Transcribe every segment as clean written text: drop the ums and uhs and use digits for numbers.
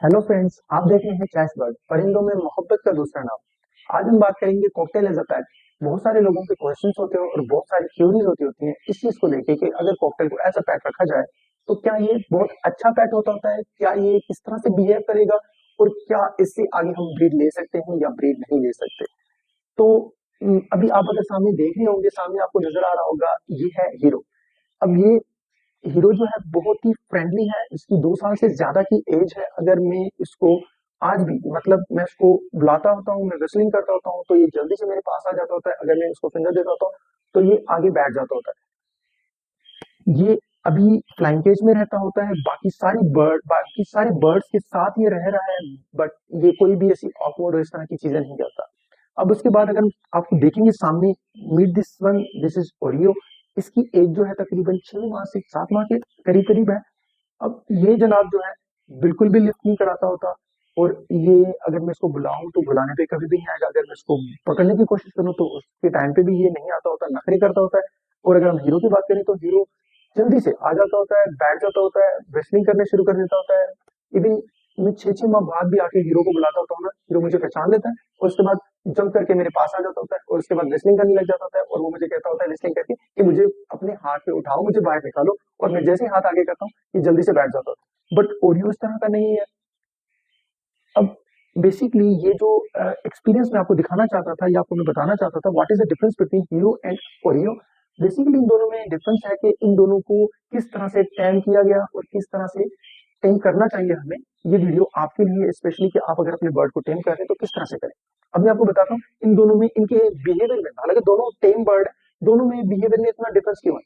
Hello friends, आप देख रहे हैं चॉइस वर्ड, परिंदों में मोहब्बत का दूसरा नाम। आज हम बात करेंगे कॉकटेल एज अ पेट। बहुत सारे लोगों के क्वेश्चंस होते हैं और बहुत सारी थ्योरीज होती हैं इस चीज को लेके कि अगर कॉकटेल को एज अ पेट रखा जाए तो क्या ये बहुत अच्छा पेट होता है, क्या ये किस तरह से बिहेव करेगा और क्या इससे आगे हम ब्रीड ले सकते हैं या ब्रीड नहीं ले सकते। तो अभी आप अगर सामने देख रहे होंगे, सामने आपको नजर आ रहा होगा, ये है हीरो। अब ये हीरो जो है बहुत ही फ्रेंडली है, इसकी 2 साल से ज्यादा की एज है। अगर मैं इसको आज भी मतलब मैं इसको बुलाता होता हूँ, मैं रेसलिंग करता होता हूँ तो ये जल्दी से मेरे पास आ जाता होता है। अगर मैं इसको फिंगर देता होता हूँ तो ये आगे बैठ जाता होता है। ये अभी फ्लाइंग केज में रहता होता है, बाकी सारे बर्ड्स के साथ ये रह रहा है। बट ये कोई भी ऐसी ऑकवर्ड इस तरह की चीजें नहीं करता। अब उसके बाद अगर आप देखेंगे सामने, meet this one, this is Oreo. इसकी एज जो है तकरीबन 6 माह से 7 माह के करीब करीब है। अब ये जनाब जो है बिल्कुल भी लिफ्ट नहीं कराता होता। और ये अगर मैं इसको बुलाऊं तो बुलाने पे कभी भी नहीं आएगा। अगर मैं इसको पकड़ने की कोशिश करूं तो उसके टाइम पे भी ये नहीं आता होता, नखरे करता होता है। और अगर हम हीरो की बात करें तो हीरो जल्दी से आ जाता होता है, बैठ जाता होता है, रेसलिंग करने शुरू कर देता होता है। इवन मैं 6 6 माह बाद भी आके हीरो को बुलाता होता हूँ ना, हीरो मुझे पहचान लेता है और उसके बाद जंप करके मेरे पास आ जाता होता है और उसके बाद रेसलिंग करने लग जाता होता है। और वो मुझे कहता होता है रेसलिंग करके कि मुझे अपने हाथ पे उठाओ, मुझे बाहर निकालो। और मैं जैसे ही हाथ आगे करता हूँ ये जल्दी से बैठ जाता है। बट ओरियो इस तरह का नहीं है। अब बेसिकली ये जो एक्सपीरियंस मैं आपको दिखाना चाहता था या आपको मैं बताना चाहता था, what is the difference between Hero and Oreo. Basically इन दोनों में डिफरेंस है कि इन दोनों को किस तरह से टैम किया गया और किस तरह से टेम करना चाहिए हमें। ये वीडियो आपके लिए स्पेशली कि आप अगर अपने बर्ड को टेम कर रहे हैं तो किस तरह से करें। अब मैं आपको बताता हूँ इन दोनों में, इनके बिहेवियर में, हालांकि दोनों टेम बर्ड, दोनों में बिहेवियर में इतना डिफरेंस क्यों है।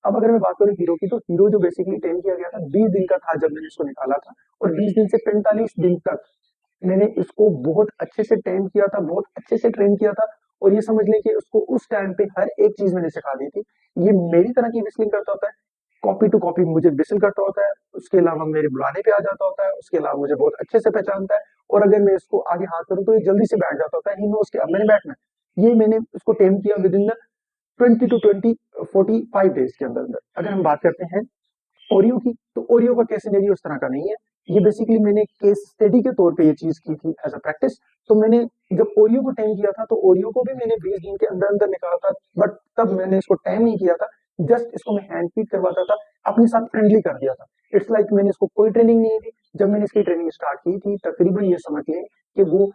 अब अगर मैं बात करूँ हीरो की, तो हीरो जो बेसिकली टेम किया गया था 20 दिन का था जब मैंने इसको निकाला था। और 20 दिन से 45 दिन तक मैंने इसको बहुत अच्छे से ट्रेन किया था, बहुत अच्छे से ट्रेन किया था। और ये समझ लें कि उसको उस टाइम पे हर एक चीज मैंने सिखा दी थी। ये मेरी तरह की विस्लिंग करता होता है, कॉपी टू कॉपी मुझे विस्ल करता होता है। उसके अलावा मेरे बुलाने पे आ जाता होता है, उसके अलावा मुझे बहुत अच्छे से पहचानता है। और अगर मैं इसको आगे हाथ करूँ तो ये जल्दी से बैठ जाता होता है, ही नोस के अब मैंने बैठना है। ये मैंने उसको टेम किया विद इन 20 to 45 डेज के अंदर अंदर। अगर हम बात करते हैं ओरियो की, तो ओरियो का केस सिनेरियो उस तरह का नहीं है। ये बेसिकली मैंने केस स्टडी के तौर पे ये चीज की थी एज अ प्रैक्टिस। तो मैंने जब ओरियो को टाइम किया था तो ओरियो को भी मैंने 20 दिन के अंदर अंदर निकाला था। बट तब मैंने इसको टाइम नहीं किया था, जस्ट इसको मैं हैंड फीड करवाता था, अपने साथ फ्रेंडली कर दिया था। इट्स लाइक मैंने इसको कोई ट्रेनिंग नहीं दी। जब मैंने इसकी ट्रेनिंग स्टार्ट की थी तकरीबन ये समझ लें कि वो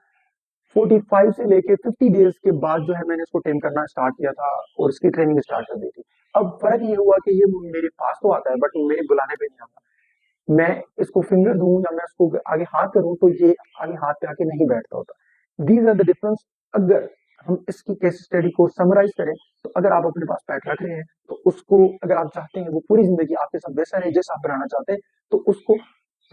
45 से लेके 50 डेज के बाद जो है मैंने इसको टेम करना स्टार्ट किया था और इसकी ट्रेनिंग स्टार्ट कर दी थी। अब फर्क ये हुआ कि ये मेरे पास तो आता है बट मेरे बुलाने पे नहीं आता। मैं इसको फिंगर दूं या मैं इसको आगे हाथ करूं तो ये आगे हाथ पे आके नहीं बैठता होता। These are the difference. अगर हम इसकी केस स्टडी को समराइज करें तो अगर आप अपने पास पेट रख रहे हैं तो उसको, अगर आप चाहते हैं वो पूरी जिंदगी आपके साथ वैसा रहे जैसा आप बनाना चाहते हैं, तो उसको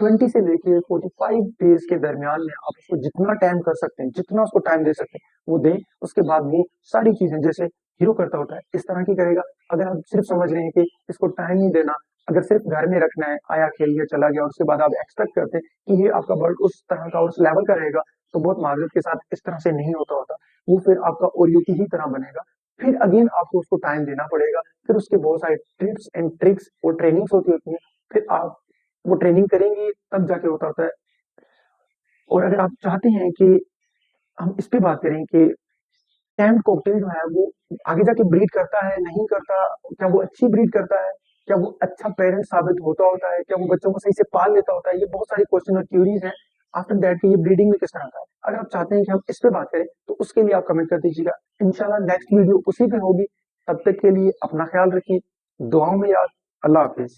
20 से लेके 45 डेज के दरमियान में आप उसको जितना टाइम कर सकते हैं, जितना उसको टाइम दे सकते हैं वो दें। उसके बाद वो सारी चीजें जैसे हीरो करता होता है इस तरह की करेगा। अगर आप सिर्फ समझ रहे हैं कि इसको टाइम नहीं देना, अगर सिर्फ घर में रखना है, आया खेल लिया चला गया, और उसके बाद आप एक्सपेक्ट करते हैं कि ये आपका बर्ड उस तरह का उस लेवल का रहेगा, तो बहुत माजरत के साथ इस तरह से नहीं होता होता। वो फिर आपका ओरियो की ही तरह बनेगा। फिर अगेन आपको उसको टाइम देना पड़ेगा, फिर उसके बहुत सारे टिप्स एंड ट्रिक्स और ट्रेनिंग्स होती है। फिर आप वो ट्रेनिंग करेंगे तब जाके होता है। और अगर आप चाहते हैं कि हम इस पे बात करें कि टैम्ड कॉकटेल जो है वो आगे जाके ब्रीड करता है नहीं करता, क्या वो अच्छी ब्रीड करता है, क्या वो अच्छा पेरेंट साबित होता होता है, क्या वो बच्चों को सही से पाल लेता होता है, ये बहुत सारी क्वेश्चन और क्यूरीज हैं। आफ्टर दैट कि ये ब्रीडिंग में किस तरह का है। अगर आप चाहते हैं कि हम इस पे बात करें तो उसके लिए आप कमेंट कर दीजिएगा। इंशाल्लाह नेक्स्ट वीडियो उसी पे होगी। तब तक के लिए अपना ख्याल रखिए, दुआओं में याद। अल्लाह हाफिज।